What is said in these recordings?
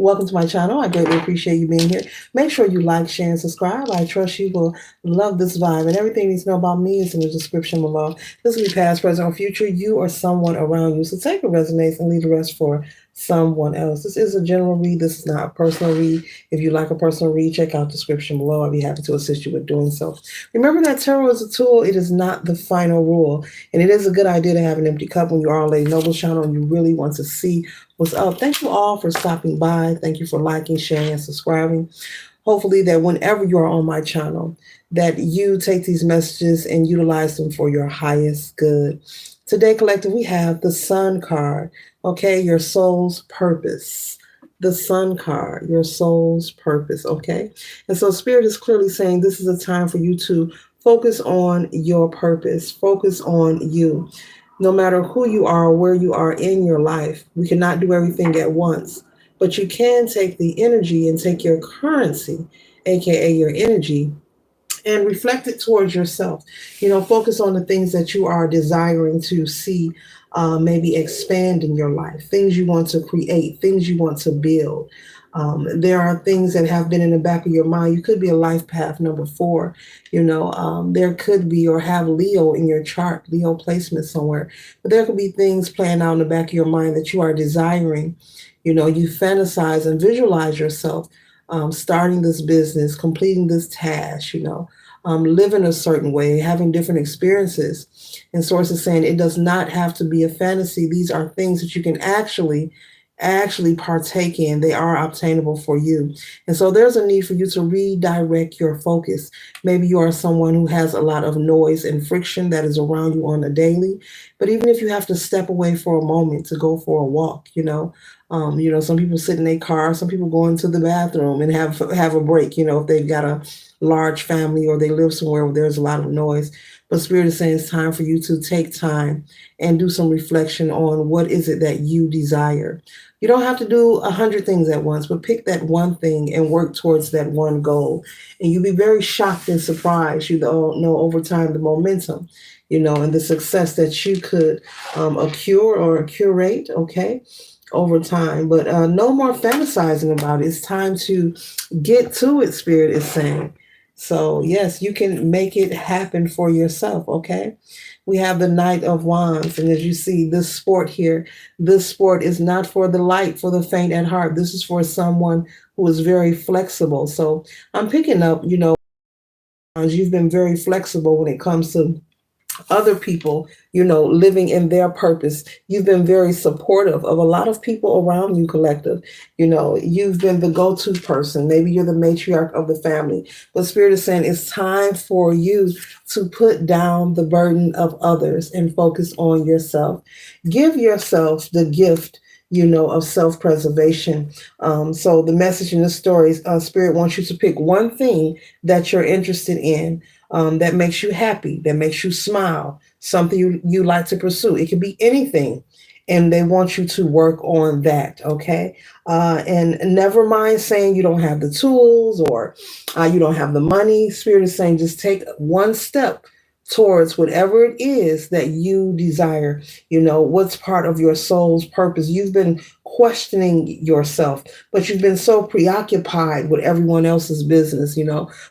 Welcome to my channel. I greatly appreciate you being here. Make sure you like, share, and subscribe. I trust you will love this vibe. And everything you need to know about me is in the description below. This will be past, present, or future. You or someone around you. So take what resonates and leave the rest for someone else. This is a general read. This is not a personal read. If you like a personal read, check out the description below. I'll be happy to assist you with doing so. Remember that tarot is a tool. It is not the final rule. And it is a good idea to have an empty cup when you are on Lady Noble's channel and you really want to see what's up. Thank you all for stopping by. Thank you for liking, sharing, and subscribing. Hopefully that whenever you are on my channel, that you take these messages and utilize them for your highest good. Today, collective, we have the Sun card. Okay, your soul's purpose. The Sun card, your soul's purpose. Okay, and so Spirit is clearly saying this is a time for you to focus on your purpose. Focus on you. No matter who you are or where you are in your life, we cannot do everything at once. But you can take the energy and take your currency, aka your energy, and reflect it towards yourself. Focus on the things that you are desiring to see, maybe expand in your life, things you want to create, things you want to build. There are things that have been in the back of your mind. You could be a life path number 4. There could be or have Leo in your chart, Leo placement somewhere. But there could be things playing out in the back of your mind that you are desiring. You fantasize and visualize yourself starting this business, completing this task, living a certain way, having different experiences. And Source is saying it does not have to be a fantasy. These are things that you can actually partake in. They are obtainable for you. And so there's a need for you to redirect your focus. Maybe you are someone who has a lot of noise and friction that is around you on a daily. But even if you have to step away for a moment to go for a walk, some people sit in their car, some people go into the bathroom and have a break, if they've got a large family or they live somewhere where there's a lot of noise. But Spirit is saying it's time for you to take time and do some reflection on what is it that you desire. You don't have to do 100 things at once, but pick that one thing and work towards that one goal. And you'll be very shocked and surprised. You know over time the momentum, and the success that you could accrue or curate, okay, over time. But no more fantasizing about it. It's time to get to it, Spirit is saying. So, yes, you can make it happen for yourself, okay? We have the Knight of Wands, and as you see, this sport here, this sport is not for the light, for the faint at heart. This is for someone who is very flexible. So I'm picking up, you've been very flexible when it comes to other people, living in their purpose. You've been very supportive of a lot of people around you, collective. You've been the go-to person. Maybe you're the matriarch of the family. But Spirit is saying it's time for you to put down the burden of others and focus on yourself. Give yourself the gift of self-preservation. So the message in the story is Spirit wants you to pick one thing that you're interested in, that makes you happy, that makes you smile, something you like to pursue. It could be anything. And they want you to work on that, okay? And never mind saying you don't have the tools or you don't have the money. Spirit is saying just take one step towards whatever it is that you desire, what's part of your soul's purpose. You've been questioning yourself, but you've been so preoccupied with everyone else's business,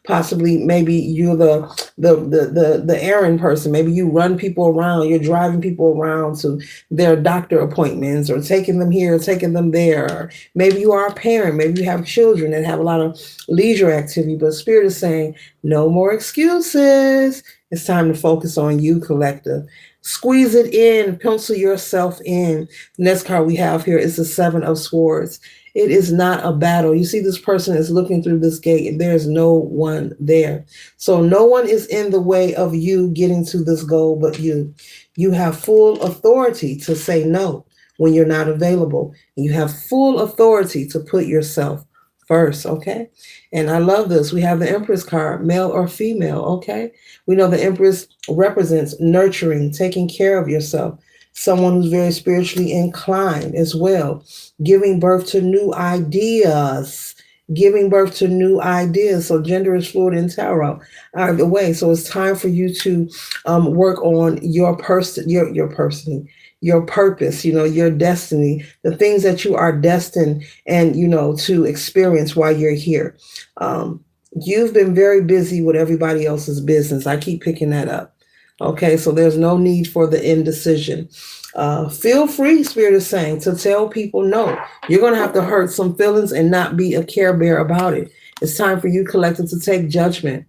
possibly maybe you're the errand person. Maybe you run people around, you're driving people around to their doctor appointments or taking them here, taking them there. Or maybe you are a parent, maybe you have children that have a lot of leisure activity, but Spirit is saying no more excuses. It's time to focus on you, collective. Squeeze it in, pencil yourself in. The next card we have here is the Seven of Swords. It is not a battle. You see, this person is looking through this gate and there's no one there. So no one is in the way of you getting to this goal but you. You have full authority to say no when you're not available. And you have full authority to put yourself first, okay? And I love this. We have the Empress card, male or female, okay? We know the Empress represents nurturing, taking care of yourself, someone who's very spiritually inclined as well, giving birth to new ideas, giving birth to new ideas. So gender is fluid in tarot either way. So it's time for you to work on your person, your person, your purpose, your destiny, the things that you are destined and, to experience while you're here. Um, you've been very busy with everybody else's business. I keep picking that up. Okay, so there's no need for the indecision. Feel free, Spirit is saying, to tell people no. You're going to have to hurt some feelings and not be a care bear about it. It's time for you, collective, to take judgment.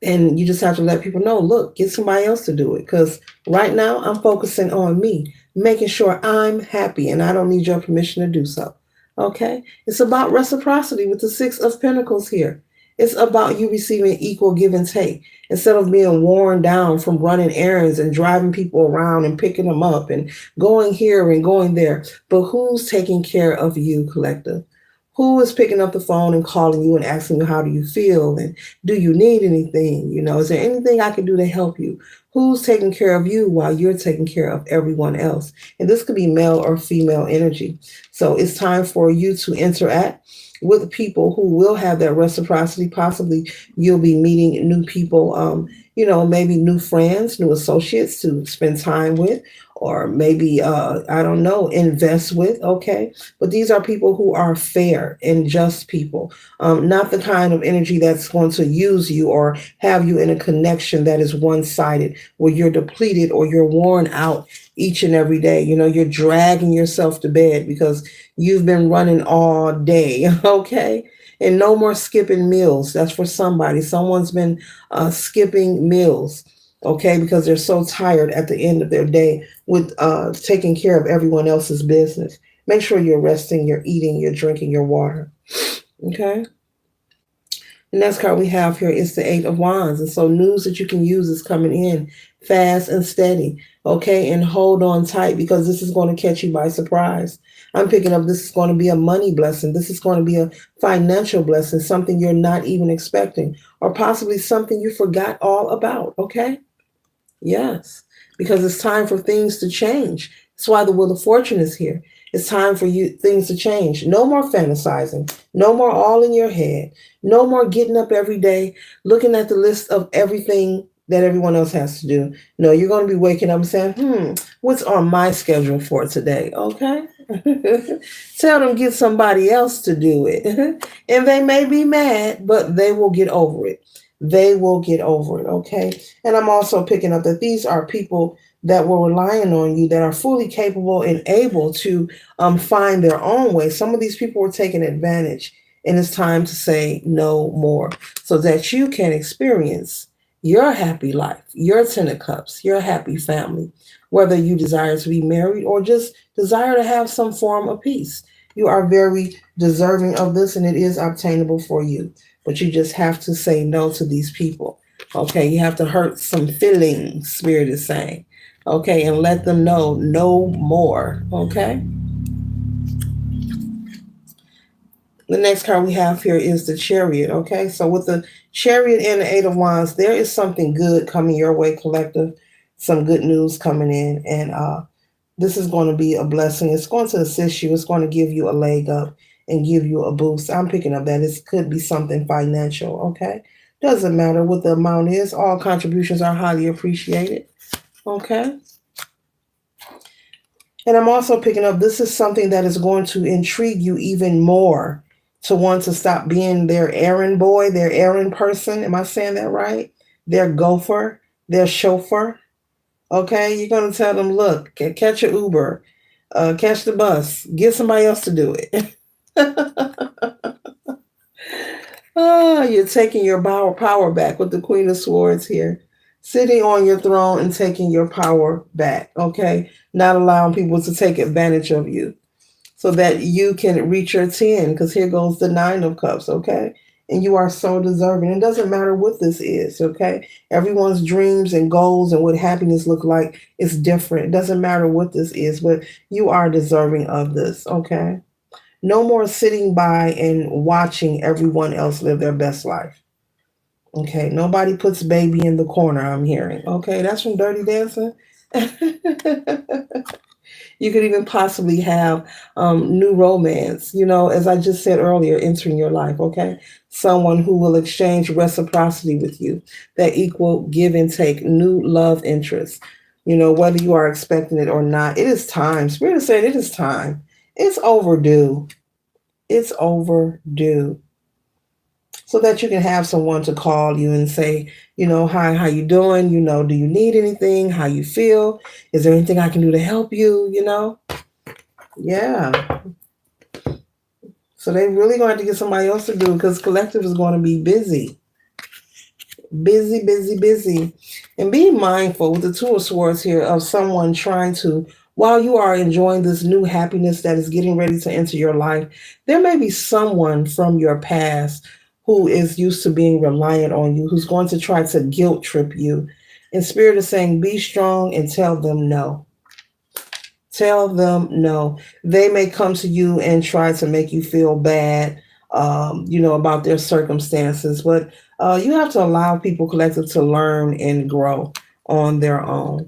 And you just have to let people know, look, get somebody else to do it. Because right now I'm focusing on me, making sure I'm happy, and I don't need your permission to do so. Okay? It's about reciprocity with the Six of Pentacles here. It's about you receiving equal give and take instead of being worn down from running errands and driving people around and picking them up and going here and going there. But who's taking care of you, collective? Who is picking up the phone and calling you and asking you, how do you feel? And do you need anything? Is there anything I can do to help you? Who's taking care of you while you're taking care of everyone else? And this could be male or female energy. So it's time for you to interact with people who will have that reciprocity. Possibly you'll be meeting new people, maybe new friends, new associates to spend time with, or maybe, I don't know, invest with. Okay. But these are people who are fair and just people, not the kind of energy that's going to use you or have you in a connection that is one sided, where you're depleted or you're worn out each and every day. You're dragging yourself to bed because you've been running all day. Okay. And no more skipping meals. That's for somebody. Someone's been skipping meals. Okay, because they're so tired at the end of their day with taking care of everyone else's business. Make sure you're resting, you're eating, you're drinking your water. Okay. The next card we have here is the Eight of Wands. And so news that you can use is coming in fast and steady. Okay. And hold on tight because this is going to catch you by surprise. I'm picking up this is going to be a money blessing. This is going to be a financial blessing, something you're not even expecting, or possibly something you forgot all about. Okay. Yes, because it's time for things to change. That's why the Wheel of Fortune is here. It's time for you things to change. No more fantasizing. No more all in your head. No more getting up every day, looking at the list of everything that everyone else has to do. No, you're going to be waking up and saying, what's on my schedule for today? Okay. Tell them get somebody else to do it. And they may be mad, but they will get over it. They will get over it. Okay. And I'm also picking up that these are people that were relying on you that are fully capable and able to find their own way. Some of these people were taking advantage, and it's time to say no more so that you can experience your happy life, your Ten of Cups, your happy family, whether you desire to be married or just desire to have some form of peace. You are very deserving of this, and it is obtainable for you. But you just have to say no to these people. Okay, you have to hurt some feelings, Spirit is saying. Okay, and let them know no more. Okay. The next card we have here is the Chariot. Okay, so with the Chariot and the Eight of Wands, there is something good coming your way, collective. Some good news coming in, and this is going to be a blessing. It's going to assist you. It's going to give you a leg up and give you a boost. I'm picking up that it could be something financial. Okay, doesn't matter what the amount is. All contributions are highly appreciated. Okay. And I'm also picking up this is something that is going to intrigue you even more to want to stop being their errand boy, their errand person. Am I saying that right? Their gopher, their chauffeur. Okay, you're going to tell them, look, catch an Uber, catch the bus, get somebody else to do it. Oh, you're taking your power back with the Queen of Swords here. Sitting on your throne and taking your power back, okay? Not allowing people to take advantage of you so that you can reach your 10, because here goes the Nine of Cups, okay? And you are so deserving. It doesn't matter what this is, okay? Everyone's dreams and goals and what happiness look like is different. It doesn't matter what this is, but you are deserving of this, okay? No more sitting by and watching everyone else live their best life. Okay, nobody puts baby in the corner, I'm hearing. Okay, that's from Dirty Dancing. You could even possibly have new romance, as I just said earlier, entering your life, okay? Someone who will exchange reciprocity with you, that equal give and take, new love interest. Whether you are expecting it or not, it is time. Spirit is saying it is time. It's overdue. It's overdue. So that you can have someone to call you and say, hi, how you doing? Do you need anything? How you feel? Is there anything I can do to help you? Yeah. So they really going to have to get somebody else to do it because collective is going to be busy. Busy, busy, busy. And be mindful with the Two of Swords here of someone trying to, while you are enjoying this new happiness that is getting ready to enter your life, there may be someone from your past who is used to being reliant on you, who's going to try to guilt trip you. And Spirit is saying, be strong and tell them no. Tell them no. They may come to you and try to make you feel bad, about their circumstances, but you have to allow people collective to learn and grow on their own.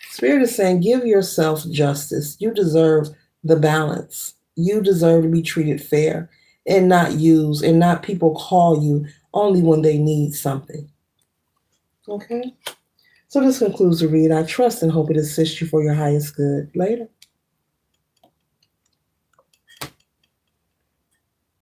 Spirit is saying, give yourself justice. You deserve the balance. You deserve to be treated fair and not used, and not people call you only when they need something. Okay? So this concludes the read. I trust and hope it assists you for your highest good. Later.